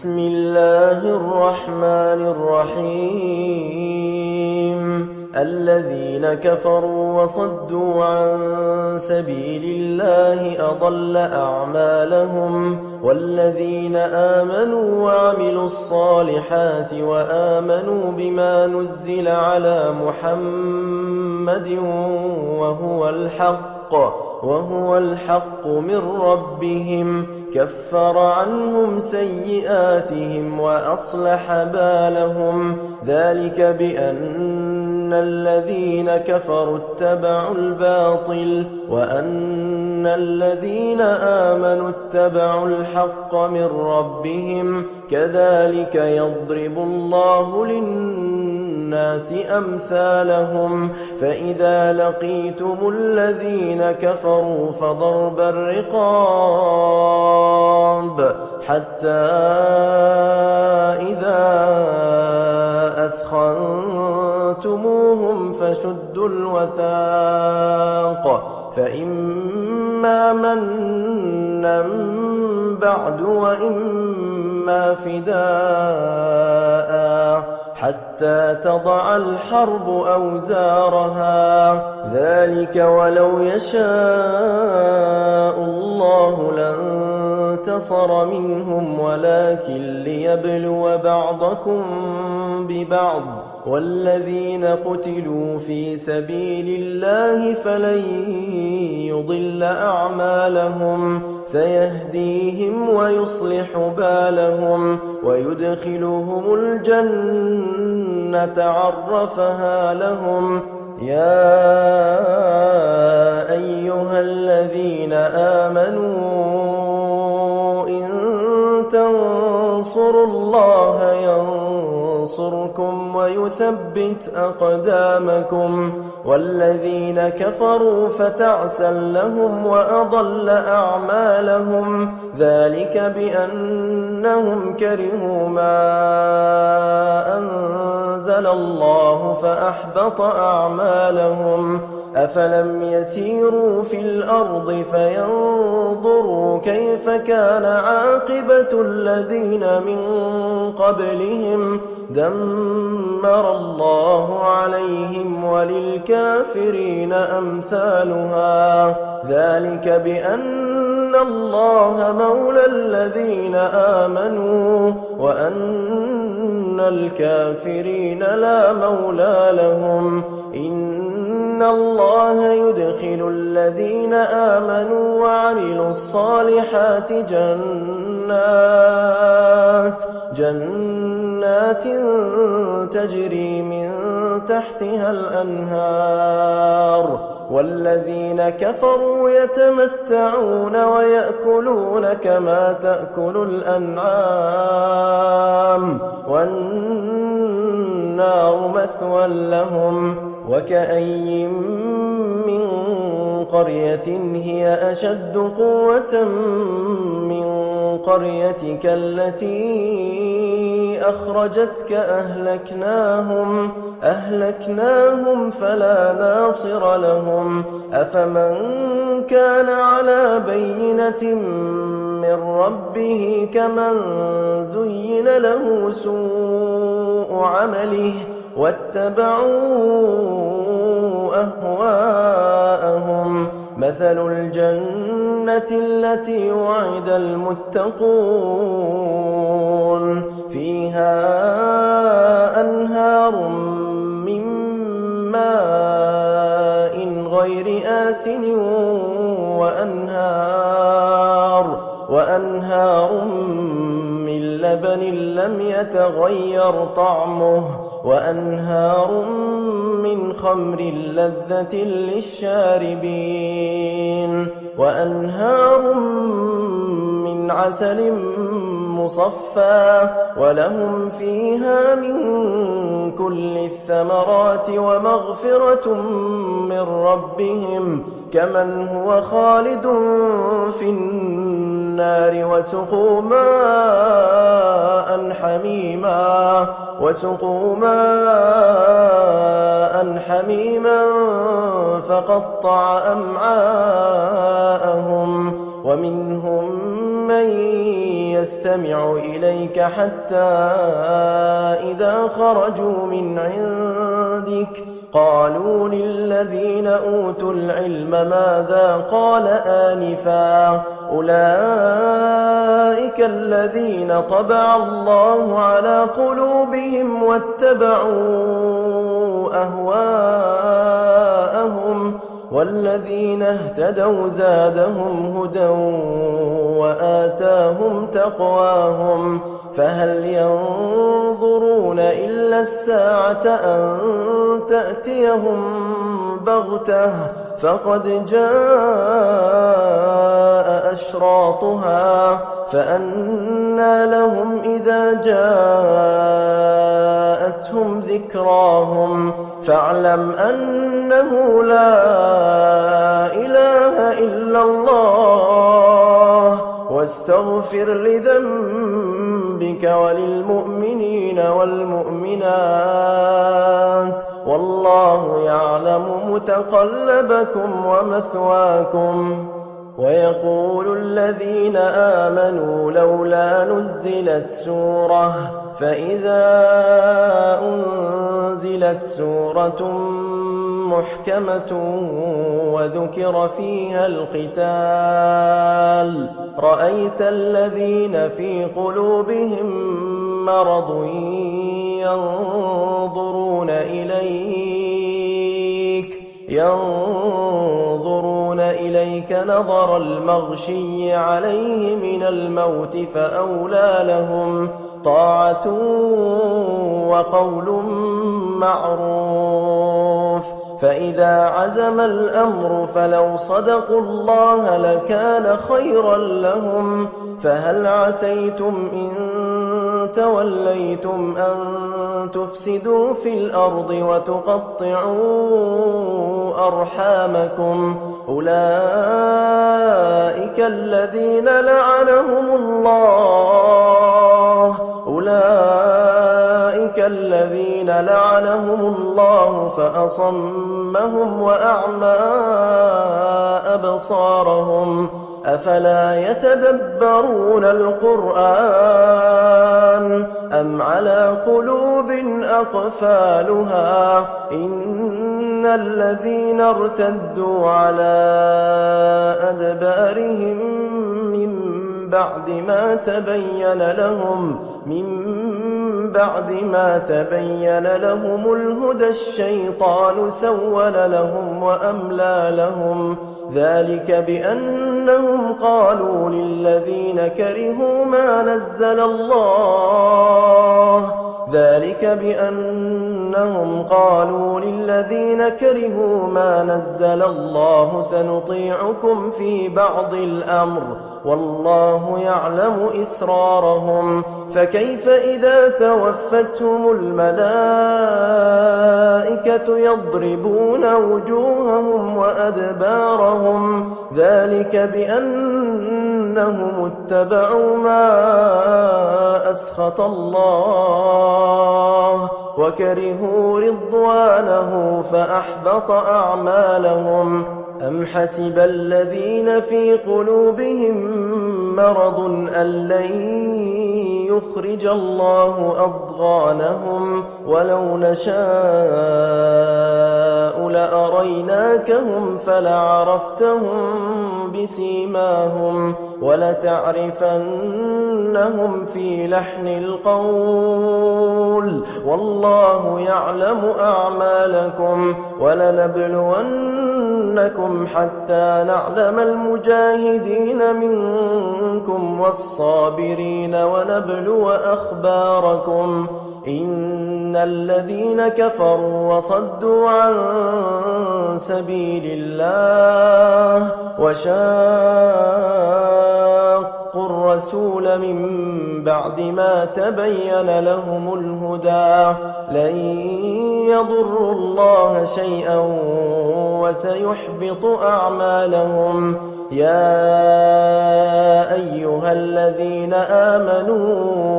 بسم الله الرحمن الرحيم الذين كفروا وصدوا عن سبيل الله أضل أعمالهم والذين آمنوا وعملوا الصالحات وآمنوا بما نزل على محمد وهو الحق من ربهم كفر عنهم سيئاتهم وأصلح بالهم ذلك بأن الذين كفروا اتبعوا الباطل وأن الذين آمنوا اتبعوا الحق من ربهم كذلك يضرب الله للناس أمثالهم فإذا لقيتم الذين كفروا فضرب الرقاب حتى إذا أثخنتموهم فشدوا الوثاق فإما منا بعد وإما فداء حتى تضع الحرب أوزارها ذلك ولو يشاء الله لانتصر منهم ولكن ليبلو بعضكم ببعض والذين قتلوا في سبيل الله فلن يضل أعمالهم سيهديهم ويصلح بالهم ويدخلهم الجنة عرفها لهم يا أيها الذين آمنوا إن تنصروا الله ينصركم ويثبت أقدامكم والذين كفروا فتعسا لهم وأضل أعمالهم ذلك بأنهم كرهوا ما أنزل الله فأحبط أعمالهم أفلم يسيروا في الأرض فينظروا كيف كان عاقبة الذين من قبلهم دمر الله عليهم وللكافرين أمثالها ذلك بأن الله مولى الذين آمنوا وأن الكافرين لا مولى لهم إن الله يدخل الذين آمنوا وعملوا الصالحات جنات تجري من تحتها الأنهار والذين كفروا يتمتعون ويأكلون كما تأكل الأنعام والنار مثوى لهم وكأي من قرية هي أشد قوة من قريتك التي أخرجتك أهلكناهم فلا ناصر لهم أفمن كان على بينة من ربه كمن زين له سوء عمله واتبعوا أهواءهم مثل الجنة التي وعد المتقون فيها أنهار من ماء غير آسن وأنهار من لبن لم يتغير طعمه وأنهار من خمر لذة للشاربين وأنهار من عسل مصفى ولهم فيها من كل الثمرات ومغفرة من ربهم كمن هو خالد في النار وسقوا ماء حميما فقطع أمعاءهم ومنهم من يستمع إليك حتى إذا خرجوا من عندك قالوا للذين أوتوا العلم ماذا قال آنفا أولئك الذين طبع الله على قلوبهم واتبعوا أهواءهم والذين اهتدوا زادهم هدى وآتاهم تقواهم فهل ينظرون إلا الساعة أن تأتيهم بغتة فقد جاء أشراطها فأنى لهم إذا جاءتهم ذكراهم فاعلم أنه لا إله إلا الله واستغفر لذنبك وللمؤمنين والمؤمنات والله يعلم متقلبكم ومثواكم ويقول الذين آمنوا لولا نزلت سورة فإذا أنزلت سورة محكمة وذكر فيها القتال رأيت الذين في قلوبهم مرض ينظرون إليك نظر المغشي عليه من الموت فأولى لهم طاعة وقول معروف فإذا عزم الأمر فلو صدقوا الله لكان خيرا لهم فهل عسيتم إن توليتم أن تفسدوا في الأرض وتقطعوا أرحامكم أولئك الذين لعنهم الله فأصمهم وأعمى أبصارهم أفلا يتدبرون القرآن أم على قلوب أقفالها إن الذين ارتدوا على أدبارهم من بعد ما تبين لهم الهدى الشيطان سول لهم وأملى لهم ذلك بأنهم قالوا للذين كرهوا ما نزل الله سنطيعكم في بعض الأمر والله يعلم إسرارهم فكيف إذا توفتهم الملائكة يضربون وجوههم وأدبارهم ذلك بأنهم اتبعوا ما أسخط الله وكرهوا رضوانه فأحبط أعمالهم أم حسب الذين في قلوبهم مرض أن لن يخرج الله أضغانهم ولو نشاء لأريناكهم فلعرفتهم بسيماهم ولتعرفنهم في لحن القول والله يعلم أعمالكم ولنبلونكم حتى نعلم المجاهدين منكم والصابرين ونبلو أخباركم إن الذين كفروا وصدوا عن سبيل الله وشاقوا الرسول من بعد ما تبين لهم الهدى لن يضروا الله شيئا وسيحبط أعمالهم يا أيها الذين آمنوا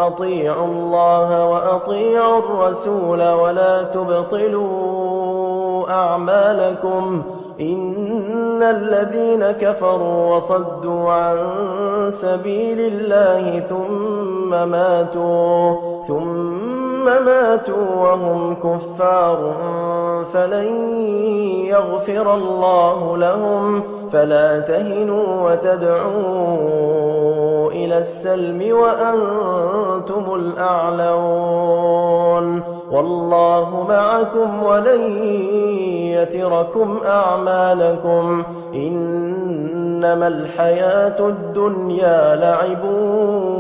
أطيعوا الله وأطيعوا الرسول ولا تبطلوا أعمالكم إن إن الذين كفروا وصدوا عن سبيل الله ثم ماتوا وهم كفار فلن يغفر الله لهم فلا تهنوا وتدعوا إلى السلم وأنتم الأعلون والله معكم ولن يتركم أعمالكم إنما الحياة الدنيا لعب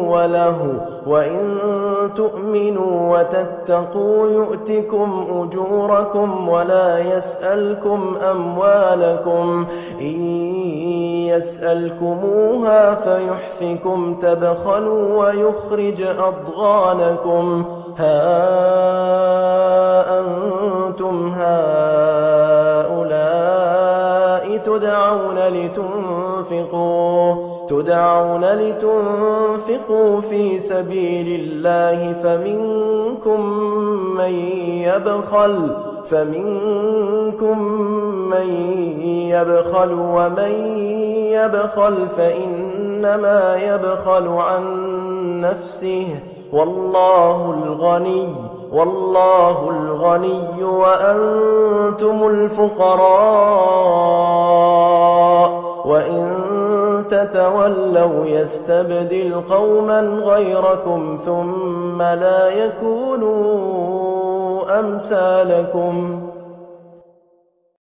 ولهو وإن تؤمنوا وتتقوا يؤتكم أجوركم ولا يسألكم أموالكم إن يسألكموها فيحفكم تبخلوا ويخرج أضغانكم ها أنتم هؤلاء تدعون لتنفقوا في سبيل الله فمنكم من يبخل ومن يبخل فإنما يبخل عن نفسه والله الغني وأنتم الفقراء وإن تتولوا يستبدل قوما غيركم ثم لا يكونوا أمثالكم